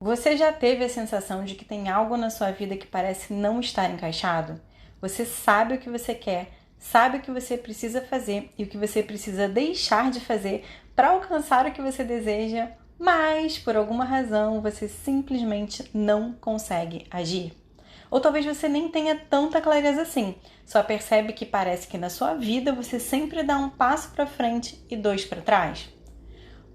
Você já teve a sensação de que tem algo na sua vida que parece não estar encaixado? Você sabe o que você quer, sabe o que você precisa fazer e o que você precisa deixar de fazer para alcançar o que você deseja, mas por alguma razão você simplesmente não consegue agir. Ou talvez você nem tenha tanta clareza assim, só percebe que parece que na sua vida você sempre dá um passo para frente e dois para trás.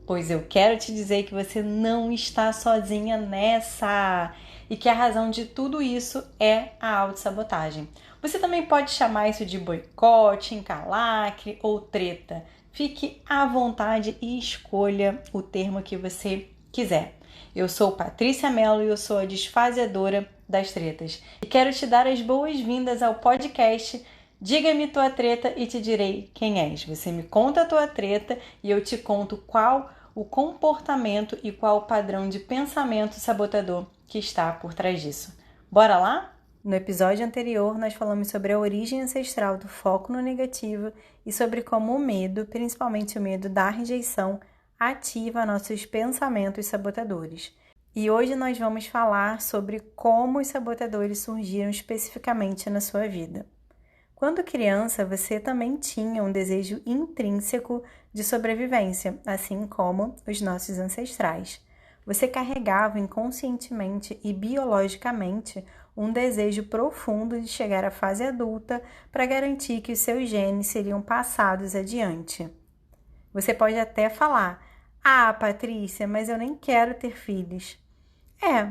Pois eu quero te dizer que você não está sozinha nessa e que a razão de tudo isso é a autossabotagem. Você também pode chamar isso de boicote, encalacre ou treta. Fique à vontade e escolha o termo que você quiser. Eu sou Patrícia Mello e eu sou a desfazedora das tretas. E quero te dar as boas-vindas ao podcast Diga-me tua treta e te direi quem és. Você me conta a tua treta e eu te conto qual o comportamento e qual o padrão de pensamento sabotador que está por trás disso. Bora lá? No episódio anterior, nós falamos sobre a origem ancestral do foco no negativo e sobre como o medo, principalmente o medo da rejeição, ativa nossos pensamentos sabotadores. E hoje nós vamos falar sobre como os sabotadores surgiram especificamente na sua vida. Quando criança, você também tinha um desejo intrínseco de sobrevivência, assim como os nossos ancestrais. Você carregava inconscientemente e biologicamente um desejo profundo de chegar à fase adulta para garantir que os seus genes seriam passados adiante. Você pode até falar: "Ah, Patrícia, mas eu nem quero ter filhos."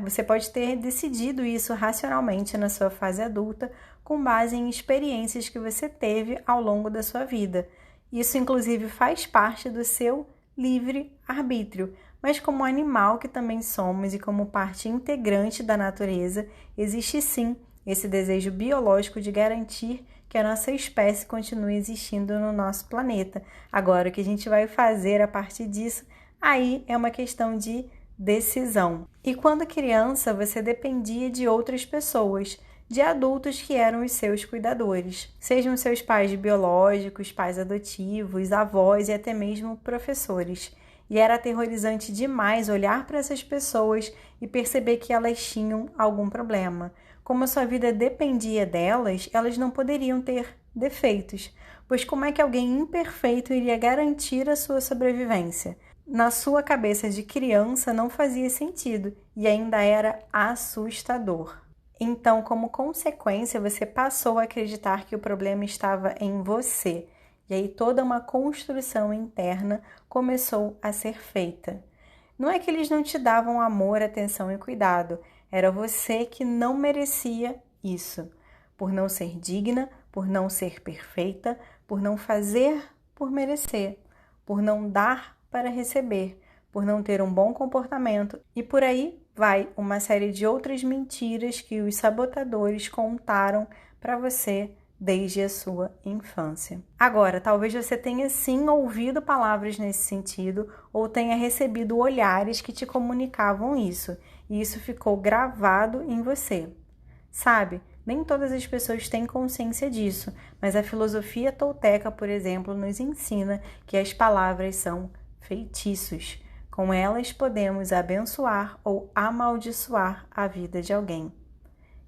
Você pode ter decidido isso racionalmente na sua fase adulta, com base em experiências que você teve ao longo da sua vida. Isso, inclusive, faz parte do seu livre-arbítrio. Mas como animal que também somos e como parte integrante da natureza, existe sim esse desejo biológico de garantir que a nossa espécie continue existindo no nosso planeta. Agora, o que a gente vai fazer a partir disso, aí é uma questão de decisão. E quando criança, você dependia de outras pessoas, de adultos que eram os seus cuidadores, sejam seus pais biológicos, pais adotivos, avós e até mesmo professores. E era aterrorizante demais olhar para essas pessoas e perceber que elas tinham algum problema. Como a sua vida dependia delas, elas não poderiam ter defeitos, pois como é que alguém imperfeito iria garantir a sua sobrevivência? Na sua cabeça de criança não fazia sentido e ainda era assustador. Então, como consequência, você passou a acreditar que o problema estava em você. E aí toda uma construção interna começou a ser feita. Não é que eles não te davam amor, atenção e cuidado. Era você que não merecia isso. Por não ser digna, por não ser perfeita, por não fazer por merecer, por não dar para receber, por não ter um bom comportamento e por aí vai uma série de outras mentiras que os sabotadores contaram para você desde a sua infância. Agora, talvez você tenha sim ouvido palavras nesse sentido ou tenha recebido olhares que te comunicavam isso, e isso ficou gravado em você. Sabe, nem todas as pessoas têm consciência disso, mas a filosofia tolteca, por exemplo, nos ensina que as palavras são feitiços. Com elas podemos abençoar ou amaldiçoar a vida de alguém.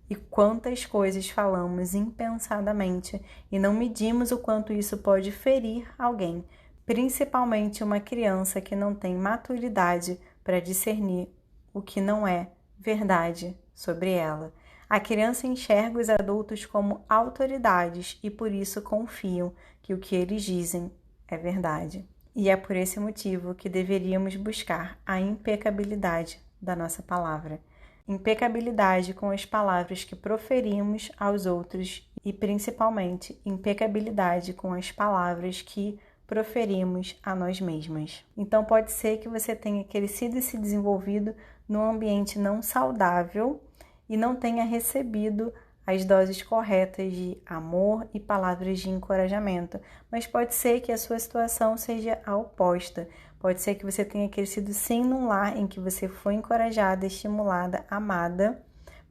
E quantas coisas falamos impensadamente e não medimos o quanto isso pode ferir alguém, principalmente uma criança que não tem maturidade para discernir o que não é verdade sobre ela. A criança enxerga os adultos como autoridades e por isso confiam que o que eles dizem é verdade. E é por esse motivo que deveríamos buscar a impecabilidade da nossa palavra. Impecabilidade com as palavras que proferimos aos outros e, principalmente, impecabilidade com as palavras que proferimos a nós mesmas. Então, pode ser que você tenha crescido e se desenvolvido num ambiente não saudável e não tenha recebido as doses corretas de amor e palavras de encorajamento, mas pode ser que a sua situação seja a oposta. Pode ser que você tenha crescido sim num lar em que você foi encorajada, estimulada, amada,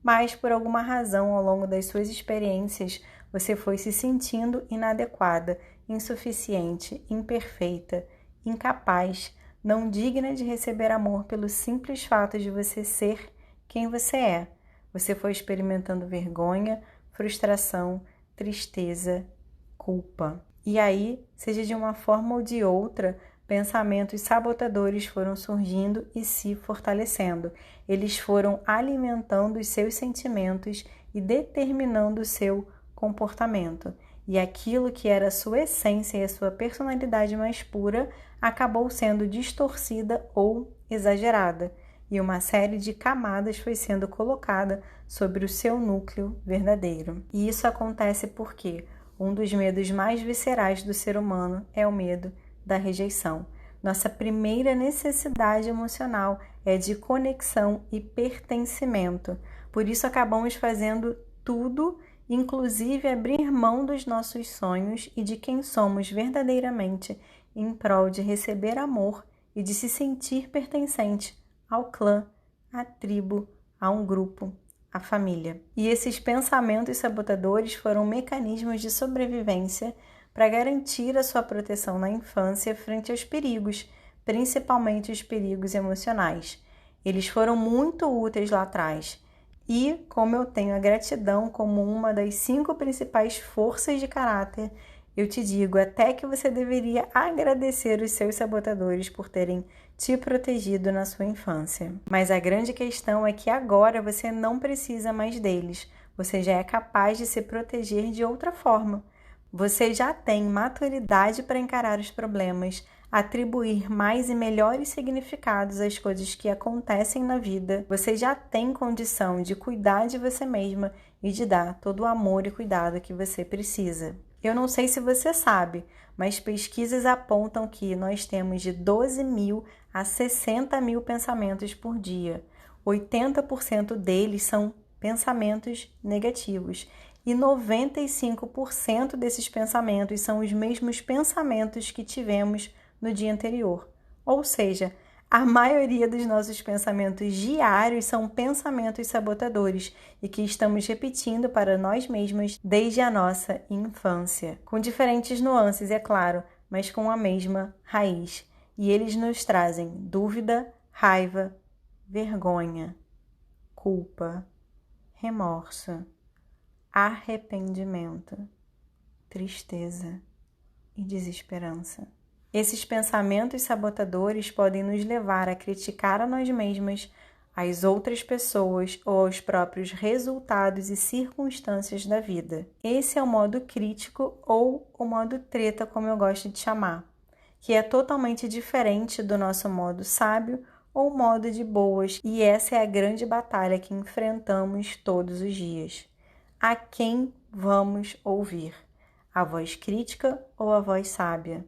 mas por alguma razão ao longo das suas experiências você foi se sentindo inadequada, insuficiente, imperfeita, incapaz, não digna de receber amor pelo simples fato de você ser quem você é. Você foi experimentando vergonha, frustração, tristeza, culpa. E aí, seja de uma forma ou de outra, pensamentos sabotadores foram surgindo e se fortalecendo. Eles foram alimentando os seus sentimentos e determinando o seu comportamento. E aquilo que era a sua essência e a sua personalidade mais pura acabou sendo distorcida ou exagerada. E uma série de camadas foi sendo colocada sobre o seu núcleo verdadeiro. E isso acontece porque um dos medos mais viscerais do ser humano é o medo da rejeição. Nossa primeira necessidade emocional é de conexão e pertencimento. Por isso acabamos fazendo tudo, inclusive abrir mão dos nossos sonhos e de quem somos verdadeiramente, em prol de receber amor e de se sentir pertencente ao clã, à tribo, a um grupo, à família. E esses pensamentos sabotadores foram mecanismos de sobrevivência para garantir a sua proteção na infância frente aos perigos, principalmente os perigos emocionais. Eles foram muito úteis lá atrás. E, como eu tenho a gratidão como uma das 5 principais forças de caráter, eu te digo até que você deveria agradecer os seus sabotadores por terem te protegido na sua infância. Mas a grande questão é que agora você não precisa mais deles. Você já é capaz de se proteger de outra forma. Você já tem maturidade para encarar os problemas, atribuir mais e melhores significados às coisas que acontecem na vida. Você já tem condição de cuidar de você mesma e de dar todo o amor e cuidado que você precisa. Eu não sei se você sabe, mas pesquisas apontam que nós temos de 12.000 a 60.000 pensamentos por dia. 80% deles são pensamentos negativos. E 95% desses pensamentos são os mesmos pensamentos que tivemos no dia anterior. Ou seja, a maioria dos nossos pensamentos diários são pensamentos sabotadores e que estamos repetindo para nós mesmos desde a nossa infância. Com diferentes nuances, é claro, mas com a mesma raiz. E eles nos trazem dúvida, raiva, vergonha, culpa, remorso, arrependimento, tristeza e desesperança. Esses pensamentos sabotadores podem nos levar a criticar a nós mesmas, as outras pessoas ou aos próprios resultados e circunstâncias da vida. Esse é o modo crítico ou o modo treta, como eu gosto de chamar, que é totalmente diferente do nosso modo sábio ou modo de boas, e essa é a grande batalha que enfrentamos todos os dias. A quem vamos ouvir? A voz crítica ou a voz sábia?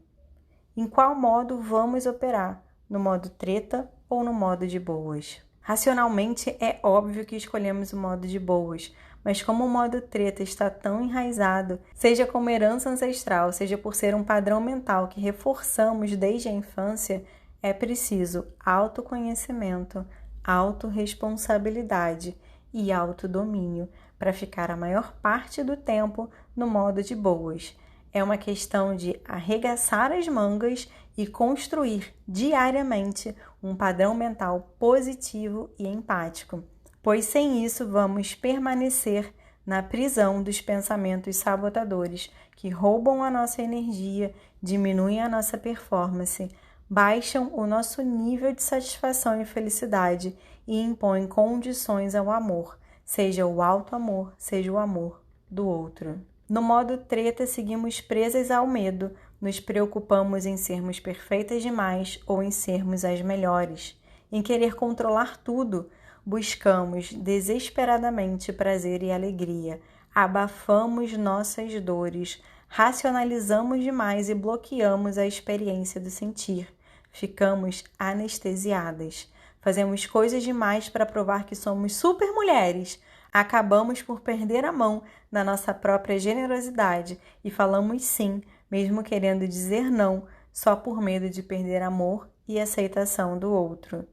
Em qual modo vamos operar? No modo treta ou no modo de boas? Racionalmente, é óbvio que escolhemos o modo de boas, mas como o modo treta está tão enraizado, seja como herança ancestral, seja por ser um padrão mental que reforçamos desde a infância, é preciso autoconhecimento, autorresponsabilidade e autodomínio para ficar a maior parte do tempo no modo de boas. É uma questão de arregaçar as mangas e construir diariamente um padrão mental positivo e empático, pois sem isso vamos permanecer na prisão dos pensamentos sabotadores que roubam a nossa energia, diminuem a nossa performance, baixam o nosso nível de satisfação e felicidade e impõem condições ao amor, seja o alto amor, seja o amor do outro. No modo treta, seguimos presas ao medo, nos preocupamos em sermos perfeitas demais ou em sermos as melhores. Em querer controlar tudo, buscamos desesperadamente prazer e alegria, abafamos nossas dores, racionalizamos demais e bloqueamos a experiência do sentir. Ficamos anestesiadas. Fazemos coisas demais para provar que somos super mulheres. Acabamos por perder a mão na nossa própria generosidade e falamos sim, mesmo querendo dizer não, só por medo de perder amor e aceitação do outro.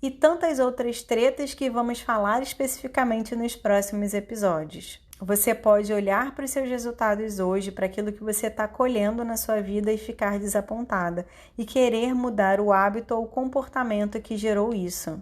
E tantas outras tretas que vamos falar especificamente nos próximos episódios. Você pode olhar para os seus resultados hoje, para aquilo que você está colhendo na sua vida e ficar desapontada e querer mudar o hábito ou o comportamento que gerou isso.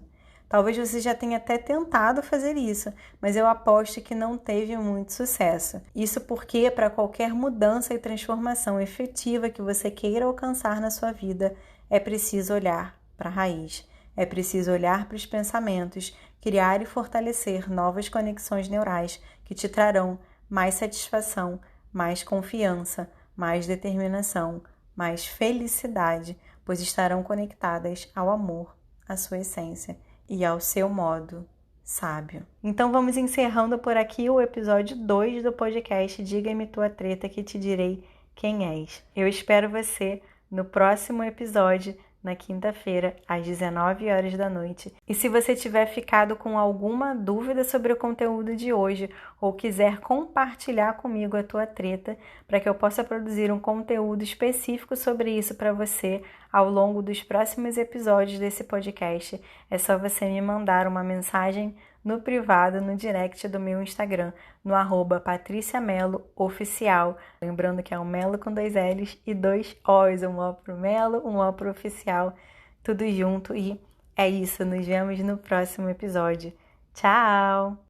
Talvez você já tenha até tentado fazer isso, mas eu aposto que não teve muito sucesso. Isso porque, para qualquer mudança e transformação efetiva que você queira alcançar na sua vida, é preciso olhar para a raiz. É preciso olhar para os pensamentos, criar e fortalecer novas conexões neurais que te trarão mais satisfação, mais confiança, mais determinação, mais felicidade, pois estarão conectadas ao amor, à sua essência e ao seu modo sábio. Então vamos encerrando por aqui o episódio 2 do podcast Diga-me Tua Treta que te direi quem és. Eu espero você no próximo episódio, na quinta-feira, às 19 horas da noite. E se você tiver ficado com alguma dúvida sobre o conteúdo de hoje ou quiser compartilhar comigo a tua treta para que eu possa produzir um conteúdo específico sobre isso para você ao longo dos próximos episódios desse podcast, é só você me mandar uma mensagem no privado, no direct do meu Instagram, no @patriciamelooficial. Lembrando que é um Melo com 2 L's e 2 O's, um O pro Melo, um O pro Oficial, tudo junto. E é isso, nos vemos no próximo episódio. Tchau!